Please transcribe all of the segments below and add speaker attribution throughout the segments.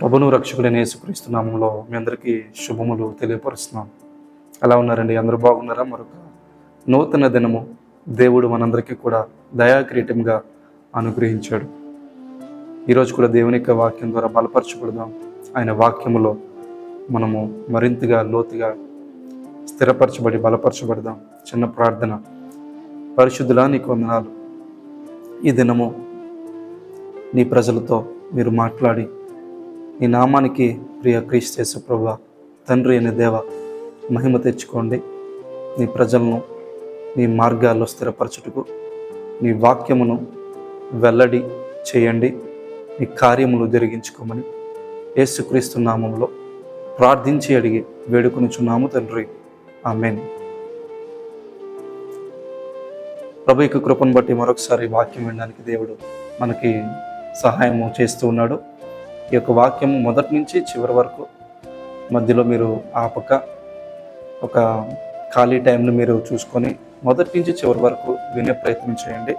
Speaker 1: ప్రభును రక్షకుడైన యేసుక్రీస్తు నామములో మీ అందరికీ శుభములు తెలియపరుస్తున్నాం. ఎలా ఉన్నారండి? అందరూ బాగున్నారా? మరొక నూతన దినము దేవుడు మనందరికీ కూడా దయాకిరీటంగా అనుగ్రహించాడు. ఈరోజు కూడా దేవుని యొక్క వాక్యం ద్వారా బలపరచబడదాం. ఆయన వాక్యములో మనము మరింతగా లోతుగా స్థిరపరచబడి బలపరచబడదాం. చిన్న ప్రార్థన. పరిశుద్ధులా నీకు వందనాలు. ఈ దినము నీ ప్రజలతో మీరు మాట్లాడి నీ నామానికి ప్రియ క్రీస్తు యేసు ప్రభువా, తండ్రి అనే దేవ మహిమ తెచ్చుకోండి. నీ ప్రజలను నీ మార్గాల్లో స్థిరపరచుటకు నీ వాక్యమును వెల్లడి చేయండి. నీ కార్యములు జరిగించుకోమని యేసుక్రీస్తు నామములో ప్రార్థించి అడిగి వేడుకొనుచున్నాము తండ్రి, ఆమేన్. ప్రభు యొక్క కృపను బట్టి మరొకసారి వాక్యం వినడానికి దేవుడు మనకి సహాయము చేస్తూ ఉన్నాడు. ఈ యొక్క వాక్యము మొదటి నుంచి చివరి వరకు మధ్యలో మీరు ఆపక ఒక ఖాళీ టైంను మీరు చూసుకొని మొదటి నుంచి చివరి వరకు వినే ప్రయత్నం చేయండి.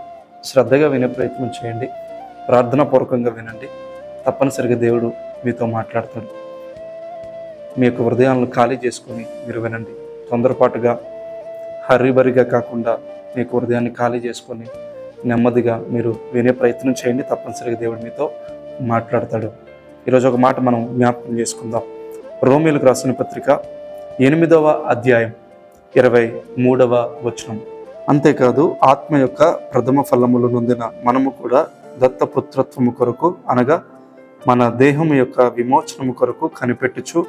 Speaker 1: శ్రద్ధగా వినే ప్రయత్నం చేయండి. ప్రార్థనాపూర్వకంగా వినండి. తప్పనిసరిగా దేవుడు మీతో మాట్లాడతాడు. మీ యొక్క హృదయాలను ఖాళీ చేసుకొని మీరు వినండి. తొందరపాటుగా హర్రిబరిగా కాకుండా మీ యొక్క హృదయాన్ని ఖాళీ చేసుకొని నెమ్మదిగా మీరు వినే ప్రయత్నం చేయండి. తప్పనిసరిగా దేవుడు మీతో మాట్లాడతాడు. ఈరోజు ఒక మాట మనం జ్ఞాపకం చేసుకుందాం. రోమీయులకు రాసిన పత్రిక 8వ అధ్యాయం 23వ వచనం. అంతేకాదు ఆత్మ యొక్క ప్రథమ ఫలములు నొందిన మనము కూడా దత్తపుత్రత్వము కొరకు, అనగా మన దేహము యొక్క విమోచనము కొరకు కనిపెట్టుచు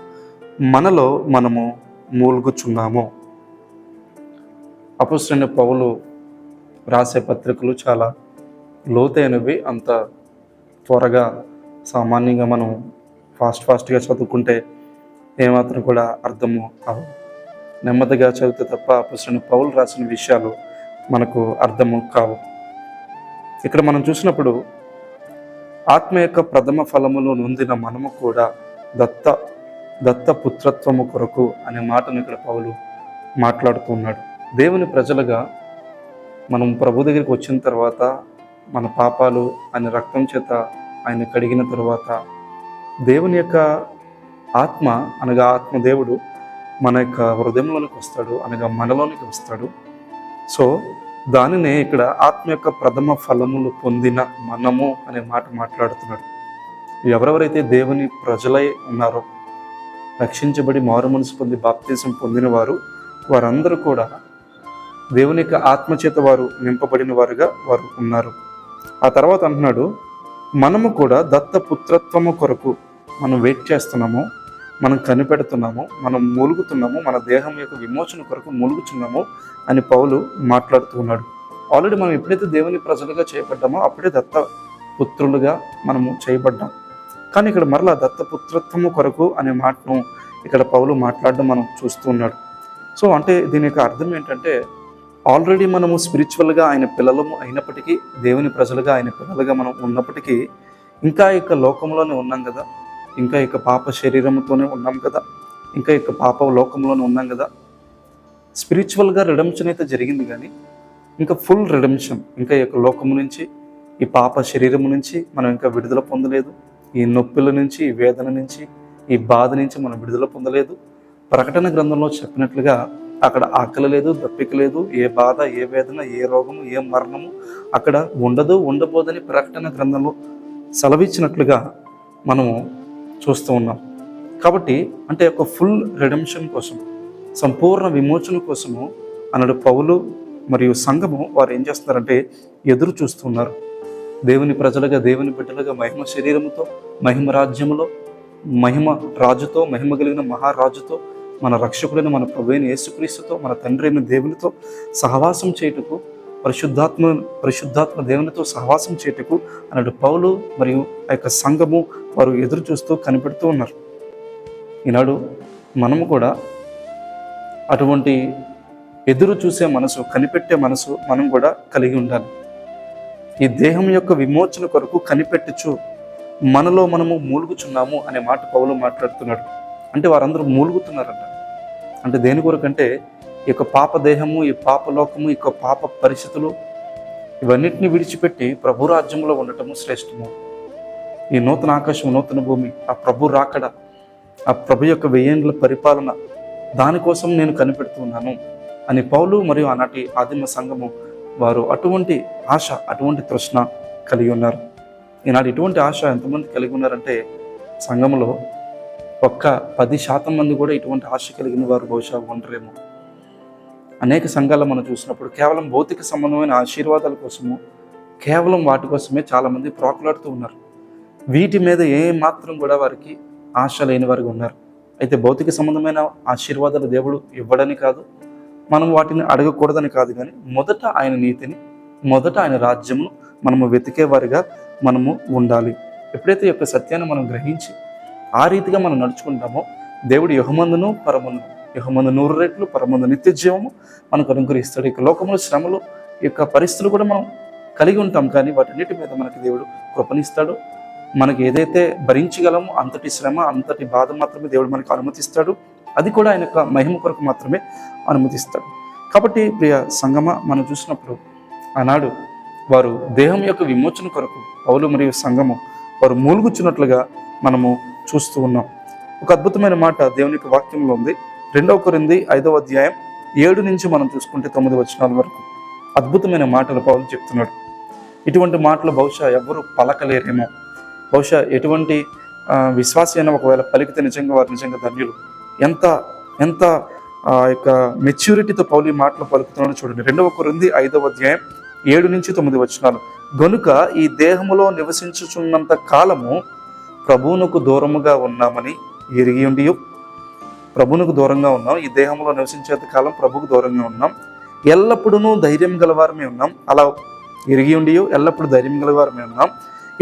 Speaker 1: మనలో మనము మూల్గుచున్నాము. అపోస్తలుడైన పౌలు రాసే పత్రికలు చాలా లోతైనవి. అంత త్వరగా సామాన్యంగా మనం ఫాస్ట్గా చదువుకుంటే ఏమాత్రం కూడా అర్థము అవ్వదు. నెమ్మదిగా చదివితే తప్ప అపోస్తలుడైన పౌలు రాసిన విషయాలు మనకు అర్థము కావు. ఇక్కడ మనం చూసినప్పుడు ఆత్మ యొక్క ప్రథమ ఫలములు నొందిన మనము కూడా దత్తపుత్రత్వము కొరకు అనే మాటను ఇక్కడ పౌలు మాట్లాడుతూ ఉన్నాడు. దేవుని ప్రజలుగా మనం ప్రభు దగ్గరికి వచ్చిన తర్వాత మన పాపాలు ఆయన రక్తం చేత ఆయన కడిగిన తరువాత దేవుని యొక్క ఆత్మ, అనగా ఆత్మదేవుడు మన యొక్క హృదయంలోనికి వస్తాడు, అనగా మనలోనికి వస్తాడు. సో దానినే ఇక్కడ ఆత్మ యొక్క ప్రథమ ఫలములు పొందిన మనము అనే మాట మాట్లాడుతున్నాడు. ఎవరెవరైతే దేవుని ప్రజలై ఉన్నారో, రక్షించబడి మారు మనసు పొంది బాప్తిజం పొందిన వారందరూ కూడా దేవుని యొక్క ఆత్మచేత వారు నింపబడిన వారుగా వారు ఉన్నారు. ఆ తర్వాత అంటున్నాడు, మనము కూడా దత్తపుత్రత్వము కొరకు మనం వెయిట్ చేస్తున్నాము, మనం కనిపెడుతున్నాము, మనం మూలుగుతున్నాము, మన దేహం యొక్క విమోచన కొరకు మూలుగుచున్నాము అని పౌలు మాట్లాడుతూ ఉన్నాడు. ఆల్రెడీ మనం ఎప్పుడైతే దేవుని ప్రజలుగా చేయబడ్డామో అప్పుడే దత్తపుత్రులుగా మనము చేయబడ్డాం. కానీ ఇక్కడ మరలా దత్తపుత్రత్వము కొరకు అనే మాటను ఇక్కడ పౌలు మాట్లాడడం మనం చూస్తూ ఉన్నాడు. సో అంటే దీని యొక్క అర్థం ఏంటంటే, ఆల్రెడీ మనము స్పిరిచువల్గా ఆయన పిల్లలము అయినప్పటికీ, దేవుని ప్రజలుగా ఆయన పిల్లలుగా మనం ఉన్నప్పటికీ ఇంకా ఇక లోకంలోనే ఉన్నాం కదా, ఇంకా ఇక పాప శరీరంతోనే ఉన్నాం కదా, ఇంకా ఇక పాప లోకంలోనే ఉన్నాం కదా. స్పిరిచువల్గా రిడెంప్షన్ అయితే జరిగింది, కానీ ఇంకా ఫుల్ రిడెంప్షన్, ఇంకా ఈ యొక్క లోకము నుంచి, ఈ పాప శరీరము నుంచి మనం ఇంకా విడుదల పొందలేదు. ఈ నొప్పుల నుంచి, ఈ వేదన నుంచి, ఈ బాధ నుంచి మనం విడుదల పొందలేదు. ప్రకటన గ్రంథంలో చెప్పినట్లుగా అక్కడ ఆకలి లేదు, దప్పిక లేదు, ఏ బాధ, ఏ వేదన, ఏ రోగము, ఏ మరణము అక్కడ ఉండదు, ఉండబోదని ప్రకటన గ్రంథంలో సెలవిచ్చినట్లుగా మనము చూస్తూ ఉన్నాం. కాబట్టి అంటే ఒక ఫుల్ రిడెంప్షన్ కోసం, సంపూర్ణ విమోచన కోసము అన్నాడు పౌలు మరియు సంఘము వారు ఏం చేస్తున్నారంటే ఎదురు చూస్తున్నారు. దేవుని ప్రజలుగా, దేవుని బిడ్డలుగా మహిమ శరీరముతో, మహిమ రాజ్యములో, మహిమ రాజుతో, మహిమ కలిగిన మహారాజుతో, మన రక్షకుడైన మన ప్రభువైన యేసుక్రీస్తుతో, మన తండ్రి అయిన దేవునితో సహవాసం చేయుటకు, పరిశుద్ధాత్మ దేవునితో సహవాసం చేయుటకు అన్నాడు పౌలు మరియు ఆ యొక్క సంఘము వారు ఎదురు చూస్తూ కనిపెడుతూ ఉన్నారు. ఈనాడు మనము కూడా అటువంటి ఎదురు చూసే మనసు, కనిపెట్టే మనసు మనం కూడా కలిగి ఉండాలి. ఈ దేహం యొక్క విమోచన కొరకు కనిపెట్టుచు మనలో మనము మూలుగుచున్నాము అనే మాట పౌలు మాట్లాడుతున్నాడు. అంటే వారందరూ మూలుగుతున్నారంట. అంటే దేని కొరకంటే ఈ యొక్క పాప దేహము, ఈ పాప లోకము, ఈ యొక్క పాప పరిస్థితులు, ఇవన్నిటిని విడిచిపెట్టి ప్రభు రాజ్యంలో ఉండటము శ్రేష్టము. ఈ నూతన ఆకాశం, నూతన భూమి, ఆ ప్రభు రాకడ, ఆ ప్రభు యొక్క 1000 ఏండ్ల పరిపాలన, దానికోసం నేను కనిపెడుతున్నాను అని పౌలు మరియు ఆనాటి ఆదిమ సంఘము వారు అటువంటి ఆశ, అటువంటి తృష్ణ కలిగి ఉన్నారు. ఈనాడు ఇటువంటి ఆశ ఎంతమంది కలిగి ఉన్నారంటే సంఘంలో ఒక్క 10% మంది కూడా ఇటువంటి ఆశ కలిగిన వారు బహుశా ఉండరేమో. అనేక సంఘాల్లో మనం చూసినప్పుడు కేవలం భౌతిక సంబంధమైన ఆశీర్వాదాల కోసము, కేవలం వాటి కోసమే చాలామంది ప్రాకులాడుతూ ఉన్నారు. వీటి మీద ఏ మాత్రం కూడా వారికి ఆశ లేని వారికి ఉన్నారు. అయితే భౌతిక సంబంధమైన ఆశీర్వాదాలు దేవుడు ఇవ్వడని కాదు, మనం వాటిని అడగకూడదని కాదు, కానీ మొదట ఆయన నీతిని, మొదట ఆయన రాజ్యమును మనము వెతికేవారిగా మనము ఉండాలి. ఎప్పుడైతే ఈ యొక్క సత్యాన్ని మనం గ్రహించి ఆ రీతిగా మనం నడుచుకుంటామో దేవుడు యుహమందును పరమందును, యుహమందు 100 రెట్లు, పరమందు నిత్య జీవము మనకు అనుగ్రహిస్తాడు. ఇక లోకంలో శ్రమలు, ఈ యొక్క పరిస్థితులు కూడా మనం కలిగి ఉంటాం, కానీ వాటన్నిటి మీద మనకి దేవుడు కృపనిస్తాడు. మనకి ఏదైతే భరించగలమో అంతటి శ్రమ, అంతటి బాధ మాత్రమే దేవుడు మనకు అనుమతిస్తాడు. అది కూడా ఆయన యొక్క మహిమ కొరకు మాత్రమే అనుమతిస్తాడు. కాబట్టి ప్రియ సంగమ, మనం చూసినప్పుడు ఆనాడు వారు దేహం యొక్క విమోచన కొరకు పౌలు మరియు సంఘము వారు మూలుగుచున్నట్లుగా మనము చూస్తూ ఉన్నాం. ఒక అద్భుతమైన మాట దేవుని యొక్క వాక్యంలో ఉంది. 2 కొరింథీ 5వ అధ్యాయం 7 నుంచి మనం చూసుకుంటే 9 వచనాల వరకు అద్భుతమైన మాటలు పౌలు చెప్తున్నాడు. ఇటువంటి మాటలు బహుశా ఎవరు పలకలేరేమో. బహుశా ఎటువంటి విశ్వాసి అయినా ఒకవేళ పలికితే నిజంగా వారు నిజంగా ధన్యులు. ఎంత యొక్క మెచ్యూరిటీతో పౌలు ఈ మాటలు పలుకుతున్నాడో చూడండి. 2 కొరింథీ 5వ అధ్యాయం 7 నుంచి 9 వచనాలు. గనుక ఈ దేహములో నివసించుచున్నంత కాలము ప్రభువునకు దూరముగా ఉన్నామని ఎరిగి ఉండి, ప్రభువునకు దూరంగా ఉన్నాం, ఈ దేహంలో నివసించేంత కాలం ప్రభువుకు దూరంగా ఉన్నాం, ఎల్లప్పుడూ ధైర్యం గలవారమే ఉన్నాం. అలా ఎరిగి ఉండి ఎల్లప్పుడూ ధైర్యం గలవారమే ఉన్నాం.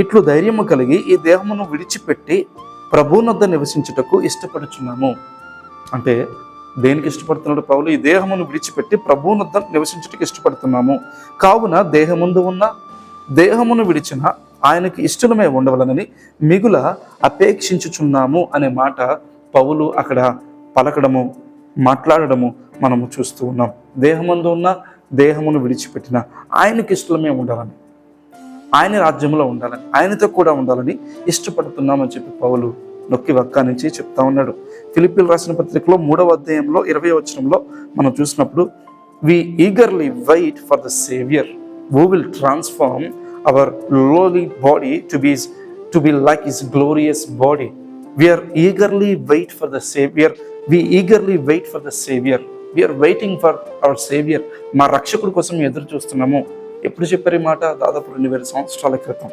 Speaker 1: ఇట్లు ధైర్యము కలిగి ఈ దేహమును విడిచిపెట్టి ప్రభువునొద్ద నివసించుటకు ఇష్టపడుచున్నాము. అంటే దేనికి ఇష్టపడుతున్నాడు పౌలు? ఈ దేహమును విడిచిపెట్టి ప్రభువునొద్ద నివసించుటకు ఇష్టపడుతున్నాము. కావున దేహముందు ఉన్న, దేహమును విడిచిన ఆయనకి ఇష్టమే ఉండవలనని మిగుల అపేక్షించుచున్నాము అనే మాట పౌలు అక్కడ పలకడము, మాట్లాడడము మనము చూస్తూ ఉన్నాం. దేహమందు ఉన్న, దేహమును విడిచిపెట్టిన ఆయనకి ఇష్టమే ఉండాలని, ఆయన రాజ్యంలో ఉండాలని, ఆయనతో కూడా ఉండాలని ఇష్టపడుతున్నామని చెప్పి పౌలు నొక్కి వక్కానించి చెప్తా ఉన్నాడు. ఫిలిప్పీయులకు రాసిన పత్రికలో 3వ అధ్యాయంలో 20వ వచనంలో మనం చూసినప్పుడు, we eagerly wait for the Savior who will transform our lowly body to be like his glorious body. We are eagerly wait for the Savior. We eagerly wait for the Savior. We are waiting for our Savior. మా రక్షకుడి కోసం ఎదురు చూస్తున్నాము. ఎప్పుడు చెప్పారు ఈ మాట? దాదాపు 2000 సంవత్సరాల క్రితం.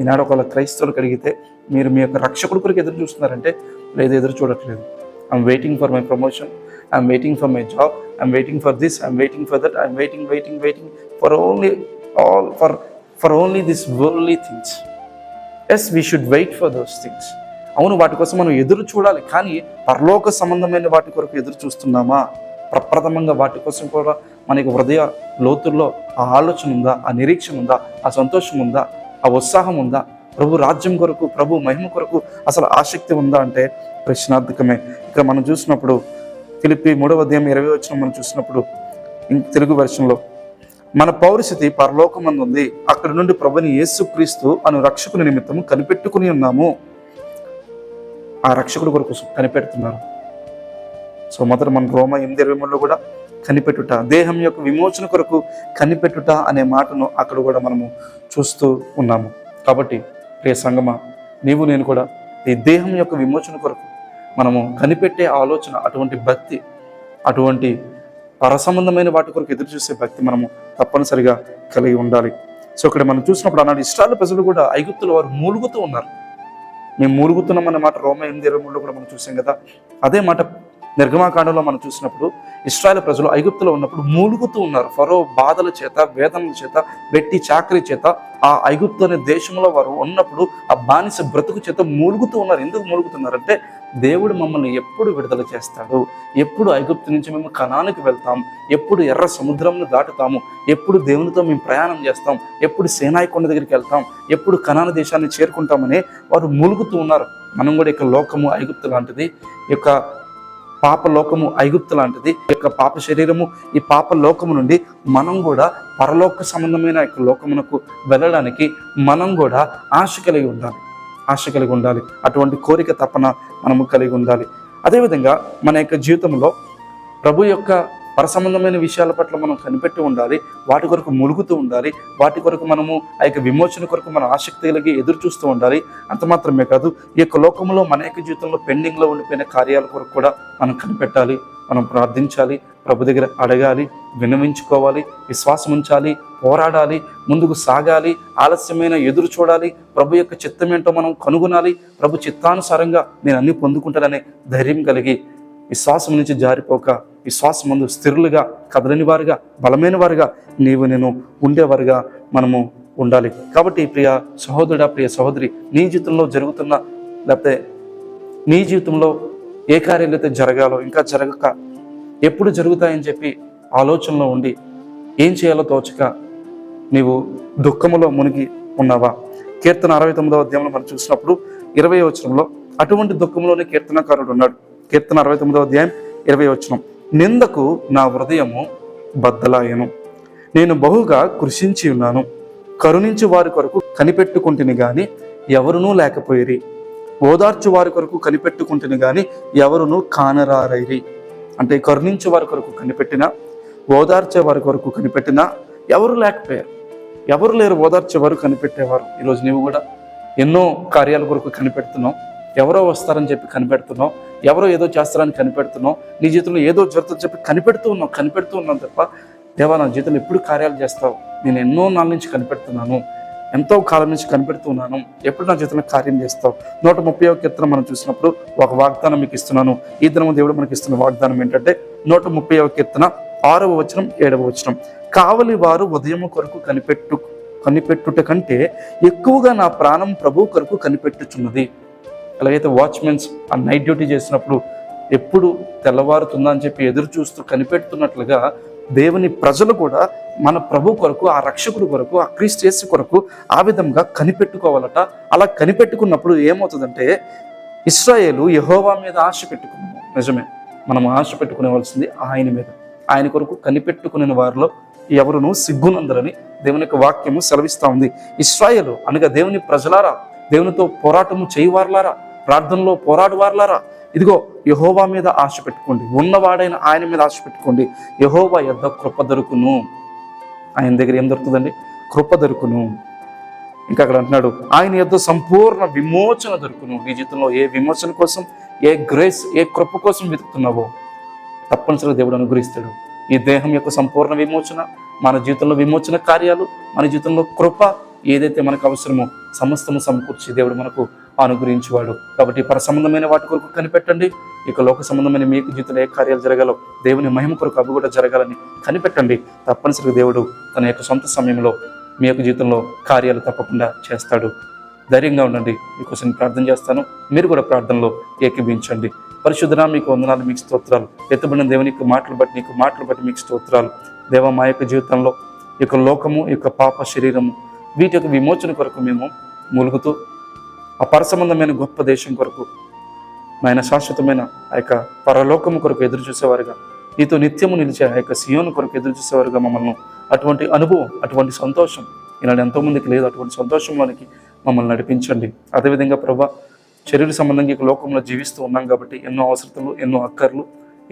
Speaker 1: ఈనాడు ఒకవేళ క్రైస్తవులకు అడిగితే మీరు మీ యొక్క రక్షకుడి కొరకు ఎదురు చూస్తున్నారంటే లేదు, ఎదురు చూడట్లేదు. I'm waiting for my promotion, I'm waiting for my job, I'm waiting for this, I'm waiting for that, I'm waiting for only this worldly things. Yes, we should wait for those things. అవును, వాటి కోసం మనం ఎదురు చూడాలి, కానీ పరలోక సంబంధమైన వాటి కొరకు ఎదురు చూస్తున్నామా? ప్రప్రథమంగా వాటి కోసం కూడా మనకి హృదయ లోతుల్లో ఆ ఆలోచన ఉందా? ఆ నిరీక్షణ ఉందా? ఆ సంతోషం ఉందా? ఆ ఉత్సాహం ఉందా? ప్రభు రాజ్యం కొరకు, ప్రభు మహిమ కొరకు అసలు ఆసక్తి ఉందా అంటే ప్రశ్నార్థకమే. ఇక్కడ మనం చూసినప్పుడు ఫిలిప్పీ 3వ అధ్యాయం 20వ వచనం మనం చూసినప్పుడు తెలుగు వెర్షన్లో, మన పౌరస్థితి పరలోకమందు ఉంది, అక్కడ నుండి ప్రభుని యేసుక్రీస్తు అను రక్షకుని నిమిత్తము కనిపెట్టుకుని ఉన్నాము. ఆ రక్షకుడు కొరకు కనిపెడుతున్నారు. సో మొదట మన రోమా 8:23లో కూడా కనిపెట్టుట, దేహం యొక్క విమోచన కొరకు కనిపెట్టుట అనే మాటను అక్కడ కూడా మనము చూస్తూ ఉన్నాము. కాబట్టి ప్రియ సంగమా, నీవు నేను కూడా ఈ దేహం యొక్క విమోచన కొరకు మనము కనిపెట్టే ఆలోచన, అటువంటి భక్తి, అటువంటి పరసంబంధమైన వాటి కొరకు ఎదురు చూసే భక్తి మనము తప్పనిసరిగా కలిగి ఉండాలి. సో ఇక్కడ మనం చూసినప్పుడు ఆనాడు ఇశ్రాయేలు ప్రజలు కూడా ఐగుప్తులో వారు మూలుగుతూ ఉన్నారు. మేము మూలుగుతున్నాం అన్న మాట రోమా 8:23లో కూడా మనం చూసాం కదా. అదే మాట నిర్గమాకాండంలో మనం చూసినప్పుడు ఇశ్రాయేలు ప్రజలు ఐగుప్తులో ఉన్నప్పుడు మూలుగుతూ ఉన్నారు. ఫరో బాధల చేత, వేదనల చేత, వెట్టి చాకరీ చేత ఆ ఐగుప్తు అనే దేశంలో వారు ఉన్నప్పుడు ఆ బానిస బ్రతుకు చేత మూలుగుతూ ఉన్నారు. ఎందుకు మూలుగుతున్నారంటే, దేవుడు మమ్మల్ని ఎప్పుడు విడుదల చేస్తాడు, ఎప్పుడు ఐగుప్తు నుంచి మేము కనానికి వెళ్తాం, ఎప్పుడు ఎర్ర సముద్రంను దాటుతాము, ఎప్పుడు దేవునితో మేము ప్రయాణం చేస్తాం, ఎప్పుడు సేనాయి కొండ దగ్గరికి వెళ్తాం, ఎప్పుడు కనాన దేశాన్ని చేరుకుంటామని వారు మూలుగుతూ ఉన్నారు. మనం కూడా ఇక లోకము ఐగుప్తు లాంటిది, యొక్క పాప లోకము ఐగుప్తు లాంటిది, ఈ యొక్క పాప శరీరము, ఈ పాప లోకము నుండి మనం కూడా పరలోక సంబంధమైన యొక్క లోకమునకు వెళ్ళడానికి మనం కూడా ఆశ కలిగి ఉండాలి. ఆశ కలిగి ఉండాలి, అటువంటి కోరిక తపన మనము కలిగి ఉండాలి. అదేవిధంగా మన యొక్క జీవితంలో ప్రభు యొక్క పరసంబంధమైన విషయాల పట్ల మనం కనిపెట్టి ఉండాలి, వాటి కొరకు ములుగుతూ ఉండాలి, వాటి కొరకు మనము ఆ యొక్క విమోచన కొరకు మనం ఆసక్తి కలిగి ఎదురు చూస్తూ ఉండాలి. అంత మాత్రమే కాదు, ఈ యొక్క లోకంలో మన యొక్క జీవితంలో పెండింగ్లో ఉండిపోయిన కార్యాల కొరకు కూడా మనం కనిపెట్టాలి, మనం ప్రార్థించాలి, ప్రభు దగ్గర అడగాలి, విన్నవించుకోవాలి, విశ్వాసం ఉంచాలి, పోరాడాలి, ముందుకు సాగాలి, ఆలస్యమైన ఎదురు చూడాలి, ప్రభు యొక్క చిత్తం ఏంటో మనం కనుగొనాలి, ప్రభు చిత్తానుసారంగా నేను అన్ని పొందుకుంటాననే ధైర్యం కలిగి విశ్వాసం నుంచి జారిపోక విశ్వాసం ముందు స్థిరులుగా, కదలని వారుగా, బలమైన వారుగా, నీవు నేను ఉండేవారుగా మనము ఉండాలి. కాబట్టి ప్రియ సహోదరుడా, ప్రియ సహోదరి, నీ జీవితంలో జరుగుతున్న లేకపోతే నీ జీవితంలో ఏ కార్యాలు అయితే జరగాలో ఇంకా జరగక ఎప్పుడు జరుగుతాయని చెప్పి ఆలోచనలో ఉండి ఏం చేయాలో తోచక నీవు దుఃఖములో మునిగి ఉన్నావా? కీర్తన 69వ అధ్యాయంలో మనం చూసినప్పుడు 20వ వచనంలో అటువంటి దుఃఖంలోనే కీర్తనకారుడు ఉన్నాడు. కీర్తన 69వ అధ్యాయం 20వ వచనం, నిందకు నా హృదయము బద్దలాయను, నేను బహుగా కృషించి ఉన్నాను, కరుణించి వారి కొరకు కనిపెట్టుకుంటుని గాని ఎవరునూ లేకపోయిరి, ఓదార్చు వారి కొరకు కనిపెట్టుకుంటుని గాని ఎవరునూ కానరారైరి. అంటే కరుణించే వారి కొరకు కనిపెట్టినా, ఓదార్చే వారి కొరకు కనిపెట్టినా ఎవరు లేకపోయారు, ఎవరు లేరు ఓదార్చేవారు, కనిపెట్టేవారు. ఈరోజు నీవు కూడా ఎన్నో కార్యాల కొరకు కనిపెడుతున్నావు, ఎవరో వస్తారని చెప్పి కనిపెడుతున్నావు, ఎవరో ఏదో చేస్తారని కనిపెడుతున్నావు, నీ జీవితంలో ఏదో జరుగుతుందని చెప్పి కనిపెడుతూ ఉన్నావు తప్ప దేవా నా జీవితంలో ఎప్పుడు కార్యాలు చేస్తావు, నేను ఎన్నో నాళ్ళ నుంచి కనిపెడుతున్నాను, ఎంతో కాలం నుంచి కనిపెడుతున్నాను, ఎప్పుడు నా జీవితంలో కార్యం చేస్తావు. 130వ కీర్తన మనం చూసినప్పుడు ఒక వాగ్దానం మీకు ఇస్తున్నాను. ఈ దినము దేవుడు మనకి ఇస్తున్న వాగ్దానం ఏంటంటే 130వ కీర్తన 6వ వచనం 7వ వచనం, కావలి వారు ఉదయము కొరకు కనిపెట్టుట కంటే ఎక్కువగా నా ప్రాణం ప్రభు కొరకు కనిపెట్టుచున్నది. అలాగైతే వాచ్మెన్స్ ఆ నైట్ డ్యూటీ చేసినప్పుడు ఎప్పుడు తెల్లవారుతుందా అని చెప్పి ఎదురు చూస్తూ కనిపెడుతున్నట్లుగా దేవుని ప్రజలు కూడా మన ప్రభు కొరకు, ఆ రక్షకుడు కొరకు, ఆ క్రీస్తు యేసు కొరకు ఆ విధంగా కనిపెట్టుకోవాలట. అలా కనిపెట్టుకున్నప్పుడు ఏమవుతుందంటే ఇశ్రాయేలు యెహోవా మీద ఆశ పెట్టుకున్నాము. నిజమే, మనం ఆశ పెట్టుకునేవలసింది ఆయన మీద. ఆయన కొరకు కనిపెట్టుకునే వారిలో ఎవరును సిగ్గునందరని దేవుని యొక్క వాక్యము సెలవిస్తూ ఉంది. ఇశ్రాయేలు అనగా దేవుని ప్రజలారా, దేవునితో పోరాటము చేయవారులారా, ప్రార్థనలో పోరాడువారులారా, ఇదిగో యెహోవా మీద ఆశ పెట్టుకోండి, ఉన్నవాడైన ఆయన మీద ఆశ పెట్టుకోండి. యెహోవా యొద్ద కృప దొరుకును. ఆయన దగ్గర ఏం దొరుకుతుందండి? కృప దొరుకును. ఇంకా అక్కడ అంటున్నాడు, ఆయన యొద్ద సంపూర్ణ విమోచన దొరుకును. నీ జీవితంలో ఏ విమోచన కోసం, ఏ గ్రేస్, ఏ కృప కోసం వెతుకుతున్నావో తప్పనిసరిగా దేవుడు అనుగ్రహిస్తాడు. ఈ దేహం యొక్క సంపూర్ణ విమోచన, మన జీవితంలో విమోచన కార్యాలు, మన జీవితంలో కృప, ఏదైతే మనకు అవసరమో సమస్తము సమకూర్చి దేవుడు మనకు అనుగ్రహించేవాడు. కాబట్టి పరసంబంధమైన వాటి కొరకు కనిపెట్టండి. ఇక లోక సంబంధమైన మీకు జీవితంలో ఏ కార్యాలు జరగాలో, దేవుని మహిమ కొరకు అవి కూడా జరగాలని కనిపెట్టండి. తప్పనిసరిగా దేవుడు తన యొక్క సొంత సమయంలో మీ యొక్క జీవితంలో కార్యాలు తప్పకుండా చేస్తాడు. ధైర్యంగా ఉండండి. మీకోసం ప్రార్థన చేస్తాను, మీరు కూడా ప్రార్థనలో ఏకీభించండి. పరిశుద్ధనా మీకు వందనాలు, మీకు స్తోత్రాలు. ఎత్తబడిన దేవుని యొక్క మాటలు బట్టి, నీకు మాటలు బట్టి మీకు స్తోత్రాలు. దేవ, మా యొక్క జీవితంలో ఈ యొక్క లోకము, ఈ యొక్క పాప శరీరము, వీటి యొక్క విమోచన కొరకు మేము మూలుగుతూ ఆ పరసంబంధమైన గొప్ప దేశం కొరకు, నాయన శాశ్వతమైన ఆ యొక్క పరలోకము కొరకు ఎదురు చూసేవారుగా, నీతో నిత్యము నిలిచే ఆ యొక్క సియోను కొరకు ఎదురు చూసేవారుగా మమ్మల్ని అటువంటి అనుభవం, అటువంటి సంతోషం ఈనాడు ఎంతోమందికి లేదు. అటువంటి సంతోషంలోనికి మమ్మల్ని నడిపించండి. అదేవిధంగా ప్రభా, శరీర సంబంధంగా ఈ లోకంలో జీవిస్తూ ఉన్నాం కాబట్టి ఎన్నో అవసరతలు, ఎన్నో అక్కర్లు,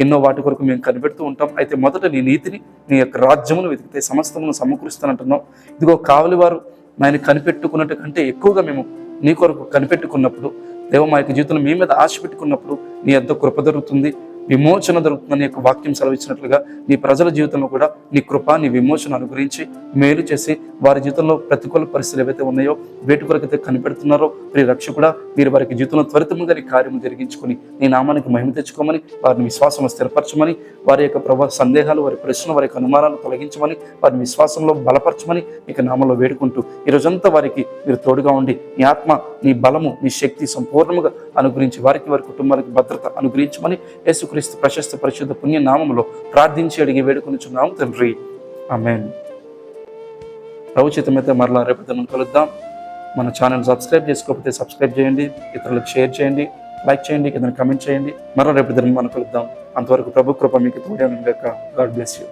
Speaker 1: ఎన్నో వాటి కొరకు మేము కనిపెడుతూ ఉంటాం. అయితే మొదట నీ నీతిని, నీ యొక్క రాజ్యమును వెతికితే సమస్తమును సమకూరుస్తానంటున్నాం. ఇదిగో కావలి వారు ఆయన కనిపెట్టుకున్నట్టు కంటే ఎక్కువగా మేము నీ కొరకు కనిపెట్టుకున్నప్పుడు, దేవ మా యొక్క జీవితంలో మీ మీద ఆశ పెట్టుకున్నప్పుడు నీ యొద్ద కృప దొరుకుతుంది, విమోచన దొరుకుతుందని యొక్క వాక్యం సెలవిచ్చినట్లుగా నీ ప్రజల జీవితంలో కూడా నీ కృప, నీ విమోచన అనుగ్రహించి మేలు చేసి వారి జీవితంలో ప్రతికూల పరిస్థితులు ఏవైతే ఉన్నాయో, వేటి కొరకైతే కనిపెడుతున్నారో ప్రియ రక్షకుడా, మీరు వారికి జీవితంలో త్వరితముగా నీ కార్యము జరిగించుకొని నీ నామానికి మహిమ తెచ్చుకోమని, వారిని విశ్వాసం స్థిరపరచమని, వారి యొక్క ప్రభావ సందేహాలు, వారి ప్రశ్నలు, వారి యొక్క అనుమానాలు తొలగించమని, వారిని విశ్వాసంలో బలపరచమని ఇక నామంలో వేడుకుంటూ ఈరోజంతా వారికి మీరు తోడుగా ఉండి నీ ఆత్మ, నీ బలము, నీ శక్తి సంపూర్ణముగా అనుగ్రహించి వారికి, వారి కుటుంబానికి భద్రత అనుగ్రహించమని యేసుక్రీస్తు ప్రశస్త పరిశుద్ధ పుణ్య నామములో ప్రార్థించి అడిగి వేడుకొనిచున్నాము తండ్రి. ఆమేన్. ప్రభు చిత్తమైతే మరలా రేపు దినం కలుద్దాం. మన ఛానల్ సబ్స్క్రైబ్ చేసుకోకపోతే సబ్స్క్రైబ్ చేయండి, ఇతరులకు షేర్ చేయండి, లైక్ చేయండి, కింద కమెంట్ చేయండి. మరలా రేపు దినం మనం కలుద్దాం. అంతవరకు ప్రభు కృప మీకు తోడే ఉండగా. God bless you.